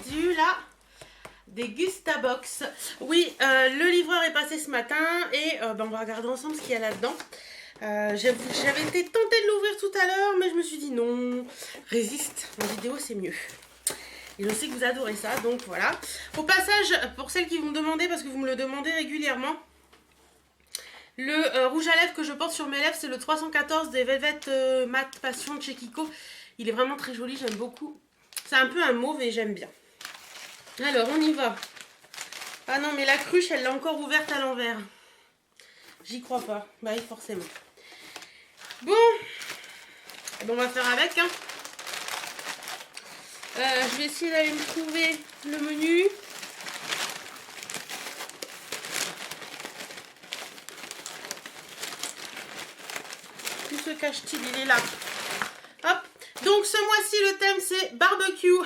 du là des Gustabox. Oui, le livreur est passé ce matin et on va regarder ensemble ce qu'il y a là-dedans. J'avais été tentée de l'ouvrir tout à l'heure, mais je me suis dit non, résiste, en vidéo c'est mieux. Et je sais que vous adorez ça, donc voilà. Au passage, pour celles qui vont me demander, parce que vous me le demandez régulièrement, le rouge à lèvres que je porte sur mes lèvres, c'est le 314 des Velvet Matte Passion de chez Kiko. Il est vraiment très joli, j'aime beaucoup. C'est un peu un mauve et j'aime bien. Alors, on y va. Ah non, mais la cruche, elle l'a encore ouverte à l'envers. J'y crois pas. Bah oui, forcément. Bon. On va faire avec, hein. Je vais essayer d'aller me trouver le menu. Où se cache-t-il? Il est là. Hop. Donc ce mois-ci, le thème c'est barbecue.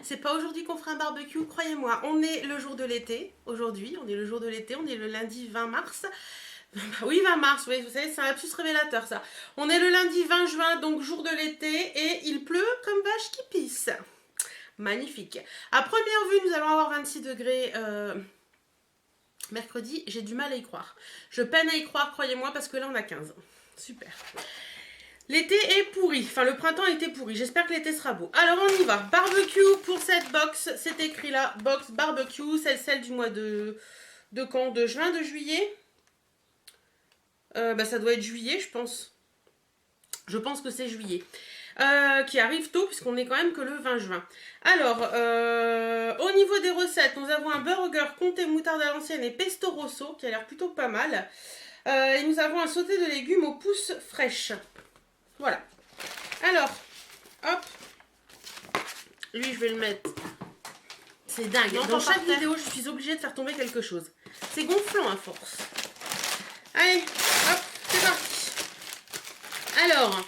C'est pas aujourd'hui qu'on fera un barbecue, croyez-moi. On est le jour de l'été. Aujourd'hui, on est le jour de l'été. On est le lundi 20 mars. Oui, 20 mars, oui, vous savez, c'est un lapsus révélateur ça. On est le lundi 20 juin, donc jour de l'été, et il pleut comme vache qui pisse. Magnifique. À première vue, nous allons avoir 26 degrés mercredi. J'ai du mal à y croire. Je peine à y croire, croyez-moi, parce que là, on a 15. Super. L'été est pourri. Enfin, le printemps était pourri. J'espère que l'été sera beau. Alors, on y va. Barbecue pour cette box. C'est écrit là. Box barbecue. C'est celle du mois de quand? De juin, de juillet? Ça doit être juillet, je pense. Je pense que c'est juillet. Qui arrive tôt, puisqu'on est quand même que le 20 juin. Alors, au niveau des recettes, nous avons un burger comté moutarde à l'ancienne et pesto rosso, qui a l'air plutôt pas mal. Et nous avons un sauté de légumes aux pousses fraîches. Voilà. Alors, hop. Lui, je vais le mettre. C'est dingue. Dans chaque vidéo, je suis obligée de faire tomber quelque chose. C'est gonflant à force. Allez, hop, c'est parti. Alors,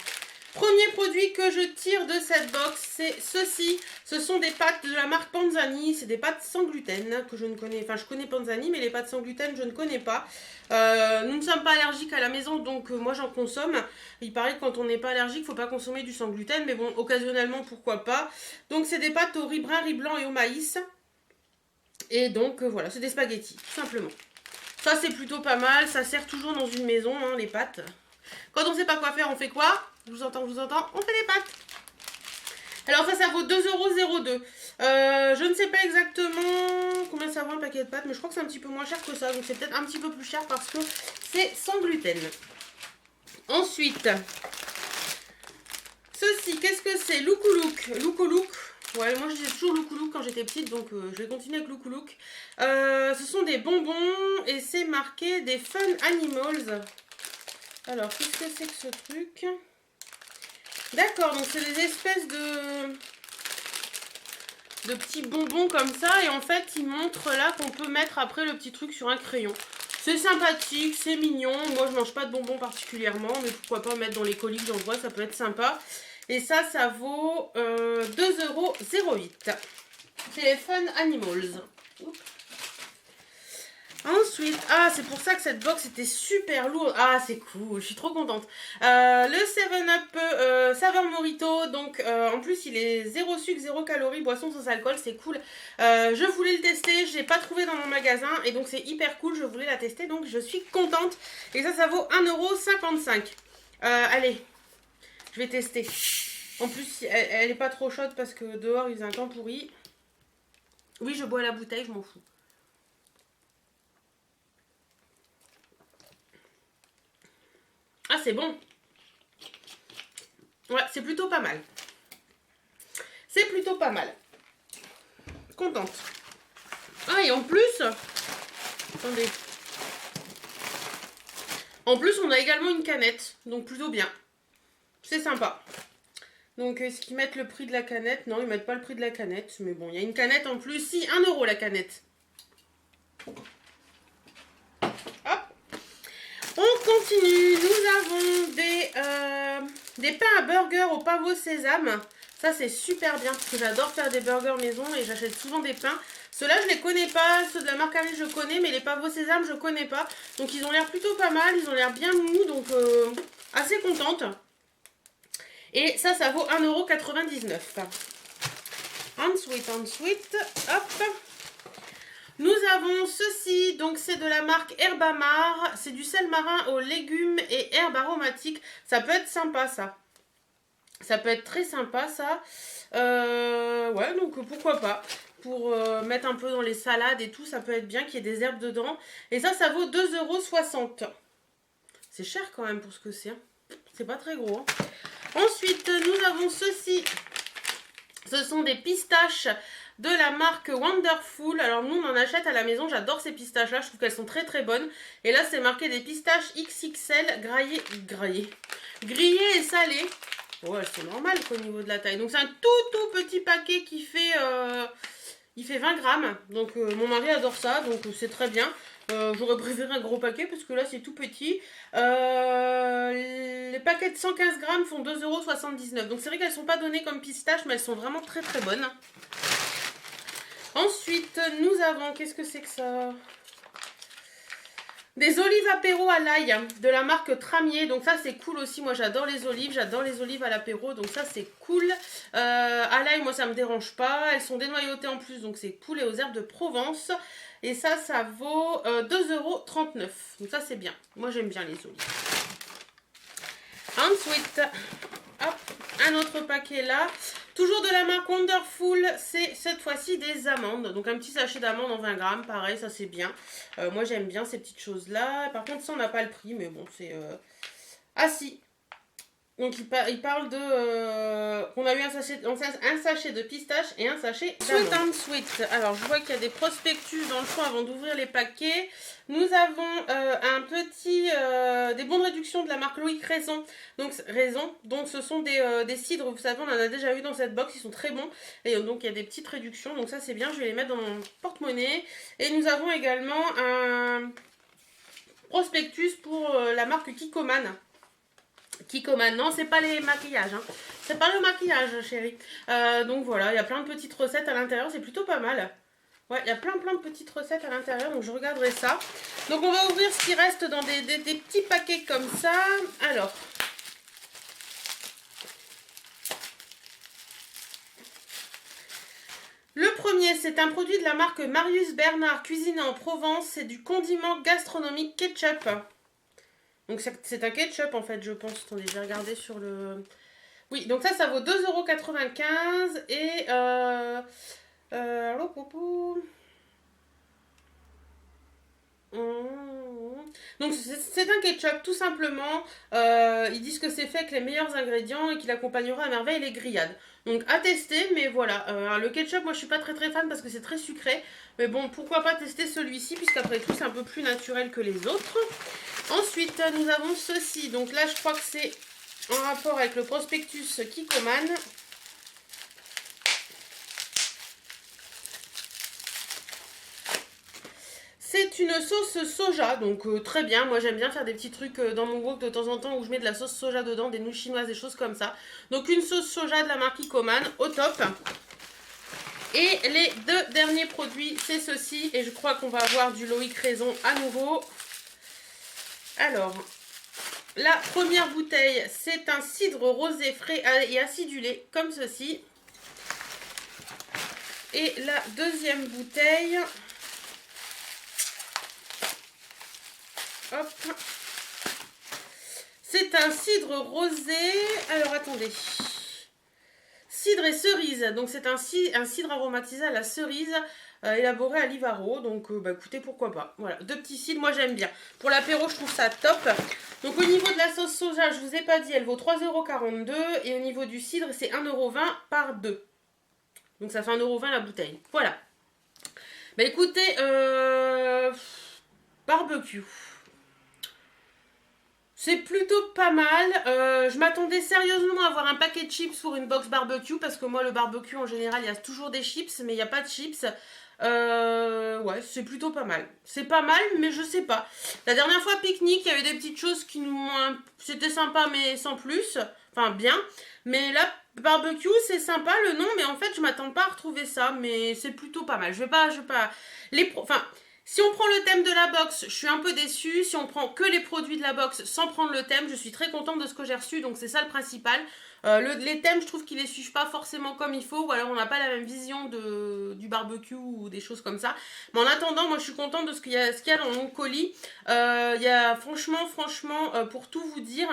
premier produit que je tire de cette box, c'est ceci. Ce sont des pâtes de la marque Panzani. C'est des pâtes sans gluten que je ne connais. Enfin, je connais Panzani, mais les pâtes sans gluten, je ne connais pas. Nous ne sommes pas allergiques à la maison, donc moi j'en consomme. Il paraît que quand on n'est pas allergique, il ne faut pas consommer du sans gluten, mais bon, occasionnellement, pourquoi pas. Donc, c'est des pâtes au riz brun, riz blanc et au maïs. Et donc, voilà, c'est des spaghettis, tout simplement. Ça, c'est plutôt pas mal. Ça sert toujours dans une maison, hein, les pâtes. Quand on ne sait pas quoi faire, on fait quoi? Je vous entends, on fait des pâtes. Alors ça vaut 2,02 €. Je ne sais pas exactement combien ça vaut un paquet de pâtes, mais je crois que c'est un petit peu moins cher que ça. Donc c'est peut-être un petit peu plus cher parce que c'est sans gluten. Ensuite, ceci, qu'est-ce que c'est? Loukoulok. Loukoulok. Ouais, moi je disais toujours Loukoulok quand j'étais petite, donc je vais continuer avec Loukoulok. Ce sont des bonbons et c'est marqué des Fun Animals. Alors, qu'est-ce que c'est que ce truc? D'accord, donc c'est des espèces de petits bonbons comme ça. Et en fait, ils montrent là qu'on peut mettre après le petit truc sur un crayon. C'est sympathique, c'est mignon. Moi, je mange pas de bonbons particulièrement, mais pourquoi pas mettre dans les colis que j'envoie, ça peut être sympa. Et ça vaut 2,08 €. C'est les Fun Animals. Oups. Ensuite, c'est pour ça que cette box était super lourde. Ah, c'est cool, je suis trop contente. Le 7up saveur Morito. Donc, en plus, il est 0 sucre, 0 calories, boisson sans alcool, c'est cool. Je voulais le tester, je l'ai pas trouvé dans mon magasin. Et donc, c'est hyper cool, je voulais la tester. Donc, je suis contente. Et ça vaut 1,55 €. Allez, je vais tester. En plus, elle est pas trop chaude parce que dehors, il faisait un temps pourri. Oui, je bois la bouteille, je m'en fous. Ah, c'est bon. Ouais, c'est plutôt pas mal. C'est plutôt pas mal. Contente. Ah, et en plus... Attendez. En plus, on a également une canette. Donc, plutôt bien. C'est sympa. Donc, est-ce qu'ils mettent le prix de la canette? Non, ils mettent pas le prix de la canette. Mais bon, il y a une canette en plus. Si, 1 € la canette. On continue, nous avons des pains à burger au pavot sésame. Ça c'est super bien parce que j'adore faire des burgers maison et j'achète souvent des pains. Ceux-là je les connais pas, ceux de la marque Harry je connais, mais les pavots sésame je connais pas. Donc ils ont l'air plutôt pas mal, ils ont l'air bien mous, donc assez contente. Et ça vaut 1,99 €. Ensuite, hop. Nous avons ceci, donc c'est de la marque Herbamar. C'est du sel marin aux légumes et herbes aromatiques. Ça peut être sympa, ça. Ça peut être très sympa, ça. Ouais, donc pourquoi pas. Pour mettre un peu dans les salades et tout, ça peut être bien qu'il y ait des herbes dedans. Et ça vaut 2,60 €. C'est cher quand même pour ce que c'est. Hein. C'est pas très gros. Hein. Ensuite, nous avons ceci. Ce sont des pistaches de la marque Wonderful. Alors nous, on en achète à la maison. J'adore ces pistaches-là. Je trouve qu'elles sont très très bonnes. Et là, c'est marqué des pistaches XXL grillées et salées. Ouais, c'est normal qu'au niveau de la taille. Donc c'est un tout petit paquet qui fait, il fait 20 grammes. Donc mon mari adore ça, donc c'est très bien. J'aurais préféré un gros paquet parce que là c'est tout petit. Les paquets de 115 grammes font 2,79 €. Donc c'est vrai qu'elles ne sont pas données comme pistaches, mais elles sont vraiment très très bonnes. Ensuite, nous avons, qu'est-ce que c'est que ça ? Des olives apéro à l'ail de la marque Tramier. Donc ça c'est cool aussi. Moi j'adore les olives à l'apéro. Donc ça c'est cool. À l'ail, moi ça me dérange pas. Elles sont dénoyautées en plus, donc c'est cool. Et aux herbes de Provence. Et ça vaut 2,39 €. Donc ça c'est bien. Moi j'aime bien les olives. Ensuite, hop, un autre paquet là. Toujours de la marque Wonderful, c'est cette fois-ci des amandes. Donc un petit sachet d'amandes en 20 grammes, pareil, ça c'est bien. Moi j'aime bien ces petites choses-là. Par contre ça on n'a pas le prix, mais bon c'est... Ah si. Donc il parle de... qu'on a eu un sachet de pistache et un sachet d'amandes. Sweet. Alors je vois qu'il y a des prospectus dans le fond avant d'ouvrir les paquets. Nous avons des bons de réduction de la marque Loïc Raison. Donc ce sont des cidres, vous savez, on en a déjà eu dans cette box, ils sont très bons. Et donc il y a des petites réductions, donc ça c'est bien, je vais les mettre dans mon porte-monnaie. Et nous avons également un prospectus pour la marque Kikoman. Kikoman, non, c'est pas les maquillages, hein. C'est pas le maquillage, chérie. Donc voilà, il y a plein de petites recettes à l'intérieur, c'est plutôt pas mal. Ouais, il y a plein de petites recettes à l'intérieur, donc je regarderai ça. Donc on va ouvrir ce qui reste dans des petits paquets comme ça. Alors. Le premier, c'est un produit de la marque Marius Bernard, cuisiné en Provence. C'est du condiment gastronomique ketchup. Donc c'est un ketchup en fait, je pense. Attendez, je vais regarder sur le... Oui, donc ça vaut 2,95 € et... Donc c'est un ketchup tout simplement. Ils disent que c'est fait avec les meilleurs ingrédients et qu'il accompagnera à merveille les grillades. Donc à tester, mais voilà. Le ketchup, moi je suis pas très fan parce que c'est très sucré. Mais bon, pourquoi pas tester celui-ci puisqu'après tout c'est un peu plus naturel que les autres. Ensuite, nous avons ceci. Donc là, je crois que c'est en rapport avec le prospectus Kikoman. C'est une sauce soja, donc très bien. Moi, j'aime bien faire des petits trucs dans mon wok de temps en temps où je mets de la sauce soja dedans, des nouilles chinoises, des choses comme ça. Donc une sauce soja de la marque Kikoman, au top. Et les deux derniers produits, c'est ceci. Et je crois qu'on va avoir du Loïc Raison à nouveau. Alors, la première bouteille, c'est un cidre rosé frais et acidulé, comme ceci. Et la deuxième bouteille, hop, c'est un cidre rosé. Alors, attendez. Cidre et cerise. Donc, c'est un cidre aromatisé à la cerise. Élaboré à l'Ivaro, donc écoutez, pourquoi pas. Voilà, deux petits cidres, moi j'aime bien. Pour l'apéro, je trouve ça top. Donc au niveau de la sauce soja, je vous ai pas dit, elle vaut 3,42 € et au niveau du cidre, c'est 1,20 € par 2. Donc ça fait 1,20 € la bouteille. Voilà. Bah écoutez, barbecue. C'est plutôt pas mal. Je m'attendais sérieusement à avoir un paquet de chips pour une box barbecue parce que moi le barbecue en général il y a toujours des chips mais il n'y a pas de chips. Ouais, c'est plutôt pas mal. C'est pas mal, mais je sais pas. La dernière fois, pique-nique, il y avait des petites choses qui nous... C'était sympa, mais sans plus. Enfin, bien. Mais là, barbecue, c'est sympa le nom, mais en fait, je m'attends pas à retrouver ça. Mais c'est plutôt pas mal. Je vais pas... Enfin... Si on prend le thème de la box, je suis un peu déçue. Si on prend que les produits de la box sans prendre le thème, je suis très contente de ce que j'ai reçu. Donc c'est ça le principal. Les thèmes, je trouve qu'ils les suivent pas forcément comme il faut, ou alors on n'a pas la même vision du barbecue ou des choses comme ça. Mais en attendant, moi je suis contente de ce qu'il y a dans mon colis. Il y a franchement, pour tout vous dire,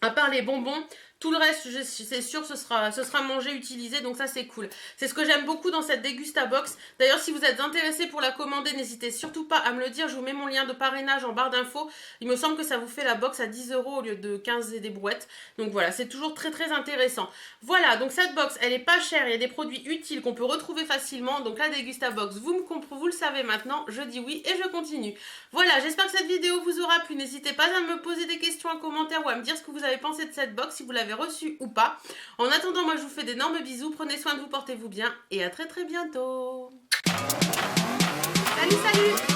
à part les bonbons, tout le reste, c'est sûr, ce sera mangé, utilisé, donc ça c'est cool. C'est ce que j'aime beaucoup dans cette Dégustabox. D'ailleurs, si vous êtes intéressé pour la commander, n'hésitez surtout pas à me le dire. Je vous mets mon lien de parrainage en barre d'infos. Il me semble que ça vous fait la box à 10 € au lieu de 15 et des brouettes. Donc voilà, c'est toujours très très intéressant. Voilà, donc cette box, elle est pas chère. Il y a des produits utiles qu'on peut retrouver facilement. Donc la Dégustabox, vous le savez maintenant. Je dis oui et je continue. Voilà, j'espère que cette vidéo vous aura plu. N'hésitez pas à me poser des questions en commentaire ou à me dire ce que vous avez pensé de cette box, si vous l'avez reçue ou pas. En attendant, moi je vous fais d'énormes bisous. Prenez soin de vous, portez-vous bien et à très très bientôt. Salut, salut!